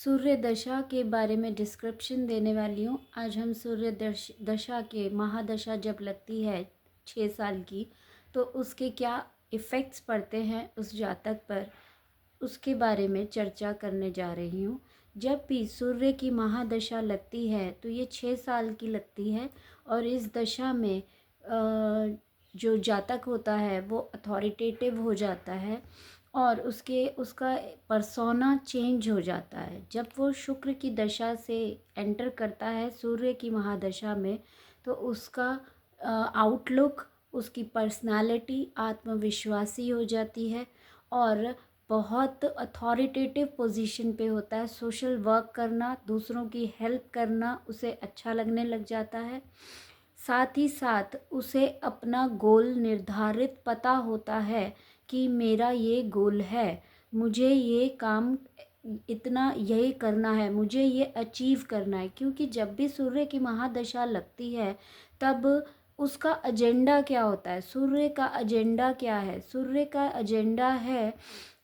सूर्य दशा के बारे में डिस्क्रिप्शन देने वाली हूँ। आज हम सूर्य दशा के महादशा जब लगती है 6 साल की, तो उसके क्या इफ़ेक्ट्स पड़ते हैं उस जातक पर, उसके बारे में चर्चा करने जा रही हूँ। जब भी सूर्य की महादशा लगती है तो ये 6 साल की लगती है और इस दशा में जो जातक होता है वो अथॉरिटेटिव हो जाता है और उसका पर्सोना चेंज हो जाता है। जब वो शुक्र की दशा से एंटर करता है सूर्य की महादशा में, तो उसका आउटलुक, उसकी पर्सनालिटी आत्मविश्वासी हो जाती है और बहुत अथॉरिटेटिव पोजीशन पे होता है। सोशल वर्क करना, दूसरों की हेल्प करना उसे अच्छा लगने लग जाता है। साथ ही साथ उसे अपना गोल निर्धारित पता होता है कि मेरा ये गोल है, मुझे ये काम इतना यही करना है, मुझे ये अचीव करना है। क्योंकि जब भी सूर्य की महादशा लगती है तब उसका एजेंडा क्या होता है? सूर्य का एजेंडा क्या है? सूर्य का एजेंडा है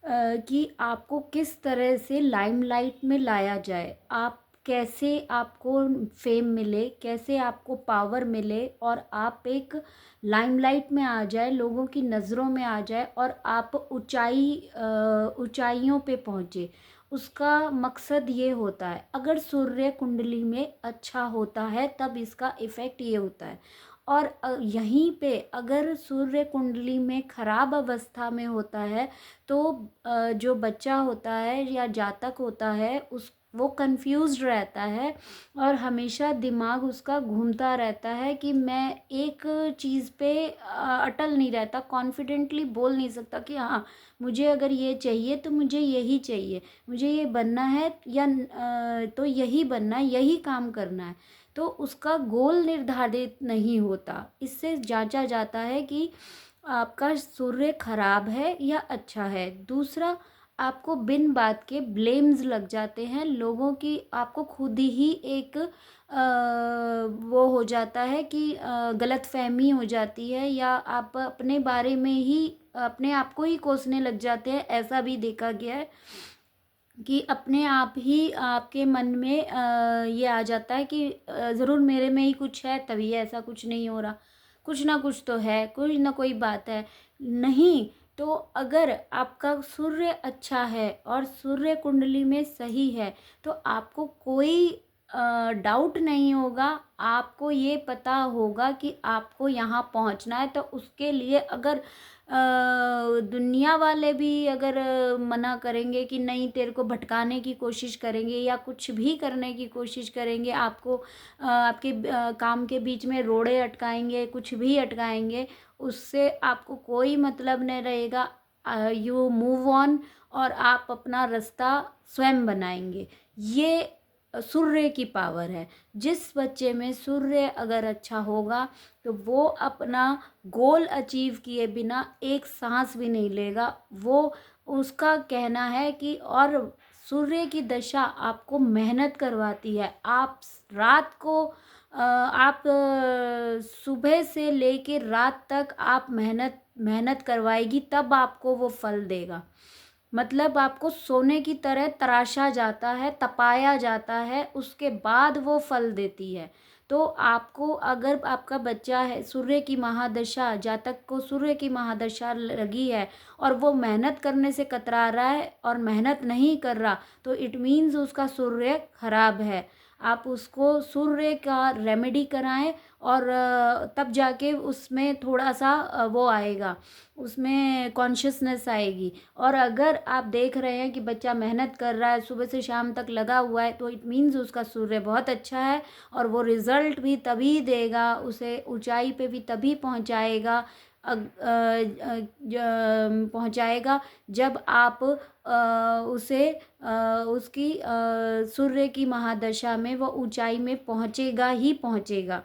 कि आपको किस तरह से लाइमलाइट में लाया जाए, आप कैसे, आपको फेम मिले, कैसे आपको पावर मिले और आप एक लाइमलाइट में आ जाए, लोगों की नज़रों में आ जाए और आप ऊंचाइयों पे पहुँचे। उसका मकसद ये होता है। अगर सूर्य कुंडली में अच्छा होता है तब इसका इफ़ेक्ट ये होता है। और यहीं पे अगर सूर्य कुंडली में ख़राब अवस्था में होता है तो जो बच्चा होता है या जातक होता है उस वो कंफ्यूज्ड रहता है और हमेशा दिमाग उसका घूमता रहता है कि मैं एक चीज़ पे अटल नहीं रहता, कॉन्फिडेंटली बोल नहीं सकता कि हाँ, मुझे अगर ये चाहिए तो मुझे यही चाहिए, मुझे ये बनना है या तो यही बनना है, यही काम करना है। तो उसका गोल निर्धारित नहीं होता। इससे जांचा जाता है कि आपका सूर्य खराब है या अच्छा है। दूसरा, आपको बिन बात के ब्लेम्स लग जाते हैं लोगों की, आपको खुद ही एक वो हो जाता है कि गलतफहमी हो जाती है या आप अपने बारे में ही अपने आप को ही कोसने लग जाते हैं। ऐसा भी देखा गया है कि अपने आप ही आपके मन में ये आ जाता है कि ज़रूर मेरे में ही कुछ है तभी ऐसा कुछ नहीं हो रहा, कुछ ना कुछ तो है, कोई ना कोई बात है। नहीं, तो अगर आपका सूर्य अच्छा है और सूर्य कुंडली में सही है तो आपको कोई डाउट नहीं होगा। आपको ये पता होगा कि आपको यहाँ पहुँचना है। तो उसके लिए अगर दुनिया वाले भी अगर मना करेंगे कि नहीं, तेरे को भटकाने की कोशिश करेंगे या कुछ भी करने की कोशिश करेंगे, आपको आपके काम के बीच में रोड़े अटकाएंगे, कुछ भी अटकाएंगे, उससे आपको कोई मतलब नहीं रहेगा। यू मूव ऑन और आप अपना रास्ता स्वयं बनाएंगे। ये सूर्य की पावर है। जिस बच्चे में सूर्य अगर अच्छा होगा तो वो अपना गोल अचीव किए बिना एक सांस भी नहीं लेगा। वो, उसका कहना है कि, और सूर्य की दशा आपको मेहनत करवाती है। आप रात को आप सुबह से लेके रात तक आप मेहनत मेहनत करवाएगी तब आपको वो फल देगा। मतलब आपको सोने की तरह तराशा जाता है, तपाया जाता है, उसके बाद वो फल देती है। तो आपको, अगर आपका बच्चा है, सूर्य की महादशा, जातक को सूर्य की महादशा लगी है और वो मेहनत करने से कतरा रहा है और मेहनत नहीं कर रहा, तो इट मीन्स उसका सूर्य खराब है। आप उसको सूर्य का रेमेडी कराएं और तब जाके उसमें थोड़ा सा वो आएगा, उसमें कॉन्शियसनेस आएगी। और अगर आप देख रहे हैं कि बच्चा मेहनत कर रहा है, सुबह से शाम तक लगा हुआ है, तो इट मीन्स उसका सूर्य बहुत अच्छा है और वो रिज़ल्ट भी तभी देगा, उसे ऊंचाई पे भी तभी पहुंचाएगा, पहुंचाएगा जब आप उसे उसकी सूर्य की महादशा में वो ऊंचाई में पहुंचेगा ही पहुंचेगा।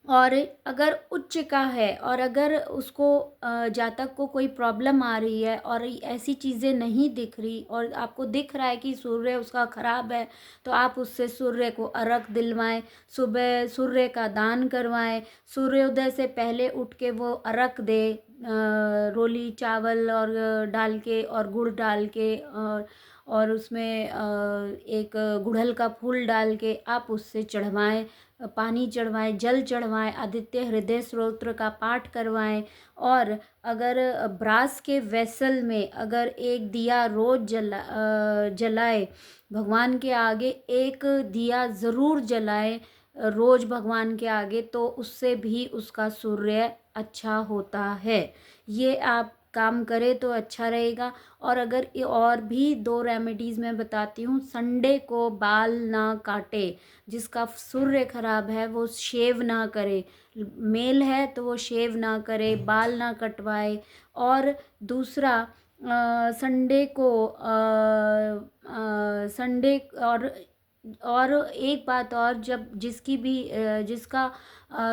और अगर उच्च का है और अगर उसको जातक को कोई प्रॉब्लम आ रही है और ऐसी चीज़ें नहीं दिख रही और आपको दिख रहा है कि सूर्य उसका खराब है, तो आप उससे सूर्य को अर्घ दिलवाएं, सुबह सूर्य का दान करवाएं, सूर्योदय से पहले उठ के वो अर्घ दे, रोली चावल और डाल के और गुड़ डाल के और उसमें एक गुड़हल का फूल डाल के आप उससे चढ़वाएं, पानी चढ़वाएं, जल चढ़वाएं, आदित्य हृदय स्तोत्र का पाठ करवाएं। और अगर ब्रास के वेसल में अगर एक दिया रोज जलाए भगवान के आगे, एक दिया ज़रूर जलाएं रोज भगवान के आगे, तो उससे भी उसका सूर्य अच्छा होता है। ये आप काम करें तो अच्छा रहेगा। और अगर ये और भी 2 रेमेडीज़ मैं बताती हूँ। संडे को बाल ना काटे, जिसका सूर्य खराब है वो शेव ना करे, मेल है तो वो शेव ना करे, बाल ना कटवाए। और दूसरा संडे को संडे और एक बात और, जब जिसकी भी जिसका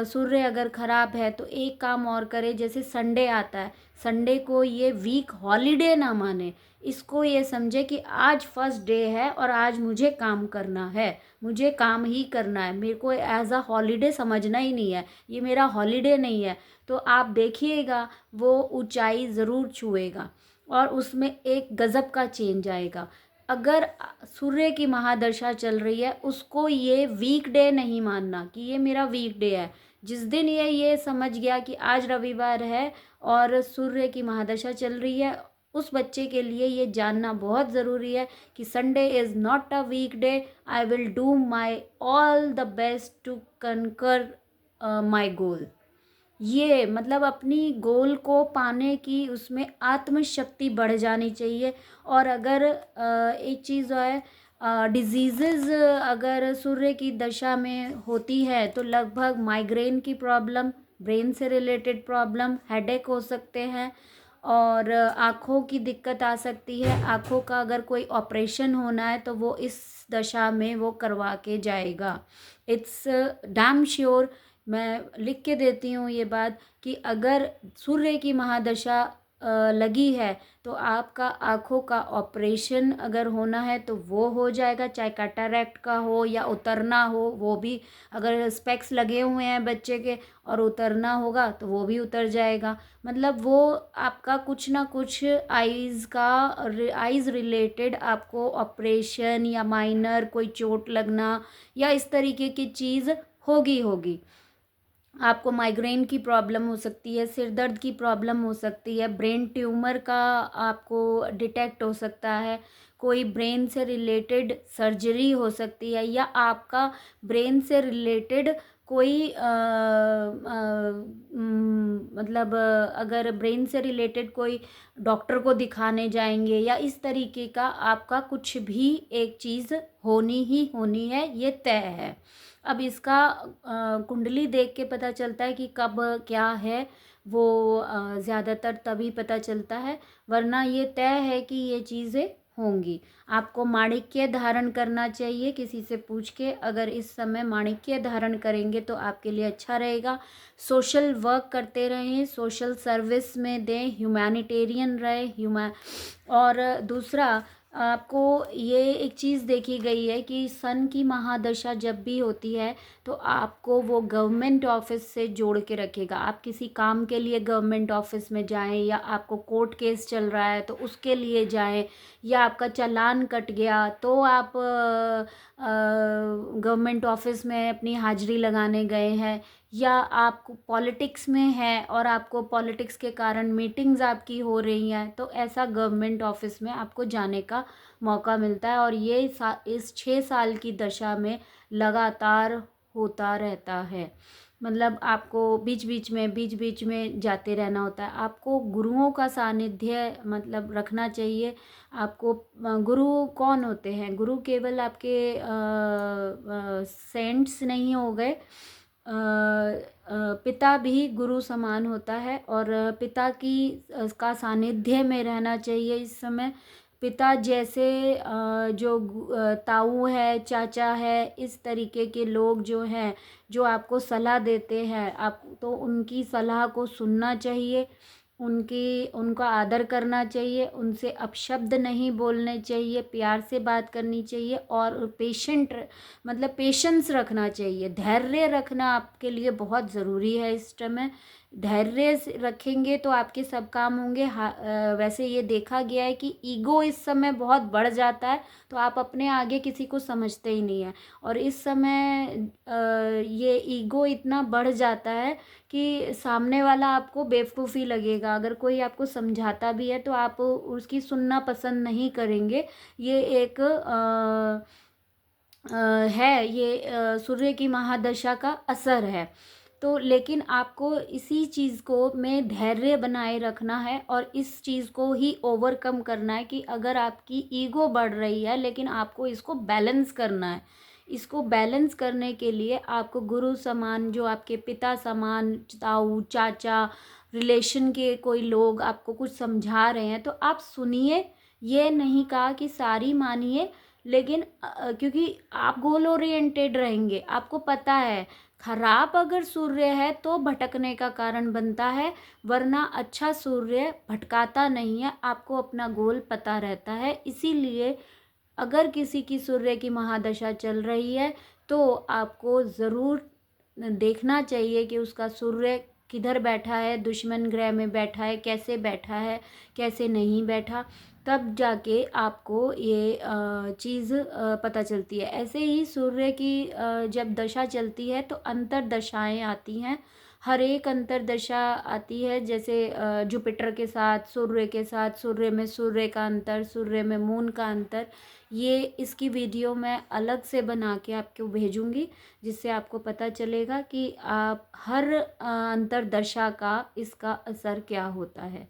सूर्य अगर ख़राब है तो एक काम और करे। जैसे संडे आता है, संडे को ये वीक हॉलीडे ना माने, इसको ये समझे कि आज फर्स्ट डे है और आज मुझे काम करना है, मुझे काम ही करना है, मेरे को एज अ हॉलीडे समझना ही नहीं है, ये मेरा हॉलीडे नहीं है। तो आप देखिएगा वो ऊंचाई ज़रूर छुएगा और उसमें एक गज़ब का चेंज आएगा। अगर सूर्य की महादशा चल रही है, उसको ये वीकडे नहीं मानना कि ये मेरा वीकडे है। जिस दिन ये समझ गया कि आज रविवार है और सूर्य की महादशा चल रही है, उस बच्चे के लिए ये जानना बहुत ज़रूरी है कि Sunday is not a weekday, I will do my all the best to conquer my goal. ये मतलब अपनी गोल को पाने की उसमें आत्मशक्ति बढ़ जानी चाहिए। और अगर एक चीज़ है, डिजीज़ अगर सूर्य की दशा में होती है तो लगभग माइग्रेन की प्रॉब्लम, ब्रेन से रिलेटेड प्रॉब्लम, हेडेक हो सकते हैं और आँखों की दिक्कत आ सकती है। आँखों का अगर कोई ऑपरेशन होना है तो वो इस दशा में वो करवा के जाएगा। It's damn sure. मैं लिख के देती हूँ ये बात कि अगर सूर्य की महादशा लगी है तो आपका आँखों का ऑपरेशन अगर होना है तो वो हो जाएगा, चाहे कैटरैक्ट का हो या उतरना हो वो भी। अगर स्पेक्स लगे हुए हैं बच्चे के और उतरना होगा तो वो भी उतर जाएगा। मतलब वो आपका कुछ ना कुछ आइज़ रिलेटेड आपको ऑपरेशन या माइनर कोई चोट लगना या इस तरीके की चीज़ होगी। आपको माइग्रेन की प्रॉब्लम हो सकती है, सिर दर्द की प्रॉब्लम हो सकती है, ब्रेन ट्यूमर का आपको डिटेक्ट हो सकता है, कोई ब्रेन से रिलेटेड सर्जरी हो सकती है, या आपका ब्रेन से रिलेटेड कोई मतलब अगर ब्रेन से रिलेटेड कोई डॉक्टर को दिखाने जाएंगे या इस तरीके का आपका कुछ भी एक चीज़ होनी ही होनी है, ये तय है। अब इसका कुंडली देख के पता चलता है कि कब क्या है, वो ज़्यादातर तभी पता चलता है, वरना ये तय है कि ये चीज़ें होंगी। आपको माणिक्य धारण करना चाहिए किसी से पूछ के। अगर इस समय माणिक्य धारण करेंगे तो आपके लिए अच्छा रहेगा। सोशल वर्क करते रहें, सोशल सर्विस में दें, ह्यूमैनिटेरियन रहे। और दूसरा, आपको ये एक चीज़ देखी गई है कि सन की महादशा जब भी होती है तो आपको वो गवर्नमेंट ऑफिस से जोड़ के रखेगा। आप किसी काम के लिए गवर्नमेंट ऑफिस में जाएं, या आपको कोर्ट केस चल रहा है तो उसके लिए जाएं, या आपका चालान कट गया तो आप गवर्नमेंट ऑफिस में अपनी हाजिरी लगाने गए हैं, या आप पॉलिटिक्स में हैं और आपको पॉलिटिक्स के कारण मीटिंग्स आपकी हो रही हैं, तो ऐसा गवर्नमेंट ऑफिस में आपको जाने का मौका मिलता है। और ये इस 6 साल की दशा में लगातार होता रहता है। मतलब आपको बीच बीच में जाते रहना होता है। आपको गुरुओं का सानिध्य मतलब रखना चाहिए। आपको गुरु कौन होते हैं? गुरु केवल आपके सेंट्स नहीं हो गए, पिता भी गुरु समान होता है और पिता की का सानिध्य में रहना चाहिए इस समय। पिता जैसे जो ताऊ है, चाचा है, इस तरीके के लोग जो हैं, जो आपको सलाह देते हैं, आप तो उनकी सलाह को सुनना चाहिए, उनका आदर करना चाहिए, उनसे अपशब्द नहीं बोलने चाहिए, प्यार से बात करनी चाहिए और पेशेंस रखना चाहिए। धैर्य रखना आपके लिए बहुत ज़रूरी है इस समय। धैर्य रखेंगे तो आपके सब काम होंगे। वैसे ये देखा गया है कि ईगो इस समय बहुत बढ़ जाता है, तो आप अपने आगे किसी को समझते ही नहीं है। और इस समय ये ईगो इतना बढ़ जाता है कि सामने वाला आपको बेवकूफ़ी लगेगा। अगर कोई आपको समझाता भी है तो आप उसकी सुनना पसंद नहीं करेंगे। ये एक है, ये सूर्य की महादशा का असर है। तो लेकिन आपको इसी चीज़ को में धैर्य बनाए रखना है और इस चीज़ को ही ओवरकम करना है कि अगर आपकी ईगो बढ़ रही है, लेकिन आपको इसको बैलेंस करना है। इसको बैलेंस करने के लिए आपको गुरु समान, जो आपके पिता समान, ताऊ, चाचा, रिलेशन के कोई लोग आपको कुछ समझा रहे हैं तो आप सुनिए। ये नहीं कहा कि सारी मानिए, लेकिन क्योंकि आप गोल ओरिएंटेड रहेंगे, आपको पता है खराब अगर सूर्य है तो भटकने का कारण बनता है, वरना अच्छा सूर्य भटकाता नहीं है, आपको अपना गोल पता रहता है। इसीलिए अगर किसी की सूर्य की महादशा चल रही है तो आपको ज़रूर देखना चाहिए कि उसका सूर्य किधर बैठा है, दुश्मन ग्रह में बैठा है, कैसे नहीं बैठा, तब जाके आपको ये चीज़ पता चलती है। ऐसे ही सूर्य की जब दशा चलती है तो अंतर्दशाएं आती हैं। हर एक अंतर्दशा आती है, जैसे जुपिटर के साथ, सूर्य के साथ, सूर्य में सूर्य का अंतर, सूर्य में मून का अंतर। ये इसकी वीडियो मैं अलग से बना के आपको भेजूँगी, जिससे आपको पता चलेगा कि आप हर अंतर्दशा का इसका असर क्या होता है।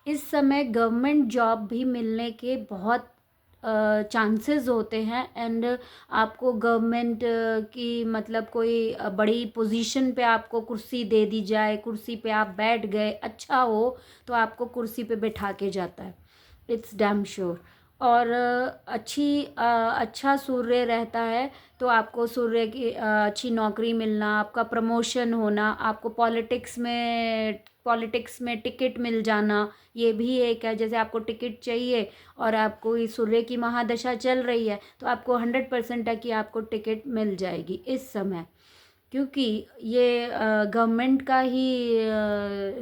इस समय गवर्नमेंट जॉब भी मिलने के बहुत चांसेस होते हैं, एंड आपको गवर्नमेंट की मतलब कोई बड़ी पोजीशन पे आपको कुर्सी दे दी जाए, कुर्सी पे आप बैठ गए, अच्छा हो तो आपको कुर्सी पे बैठा के जाता है, इट्स डैम श्योर। और अच्छा सूर्य रहता है तो आपको सूर्य की अच्छी नौकरी मिलना, आपका प्रमोशन होना, आपको पॉलिटिक्स में टिकट मिल जाना, ये भी एक है। जैसे आपको टिकट चाहिए और आपको इस सूर्य की महादशा चल रही है तो आपको 100% है कि आपको टिकट मिल जाएगी इस समय, क्योंकि ये गवर्नमेंट का ही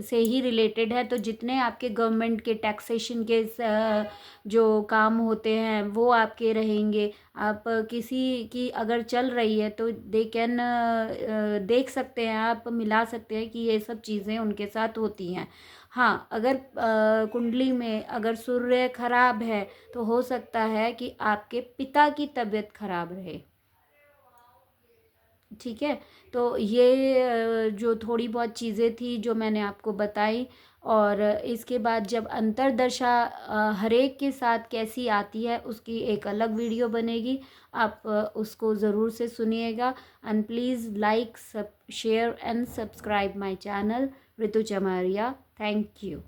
से ही रिलेटेड है। तो जितने आपके गवर्नमेंट के टैक्सेशन के जो काम होते हैं वो आपके रहेंगे। आप किसी की अगर चल रही है तो दे कैन देख सकते हैं, आप मिला सकते हैं कि ये सब चीज़ें उनके साथ होती हैं। हाँ, अगर कुंडली में अगर सूर्य खराब है तो हो सकता है कि आपके पिता की तबीयत खराब रहे। ठीक है, तो ये जो थोड़ी बहुत चीज़ें थी जो मैंने आपको बताई। और इसके बाद जब अंतर्दशा हर एक के साथ कैसी आती है उसकी एक अलग वीडियो बनेगी, आप उसको ज़रूर से सुनिएगा। And please like, share and subscribe my channel Ritu Chamaria. Thank you.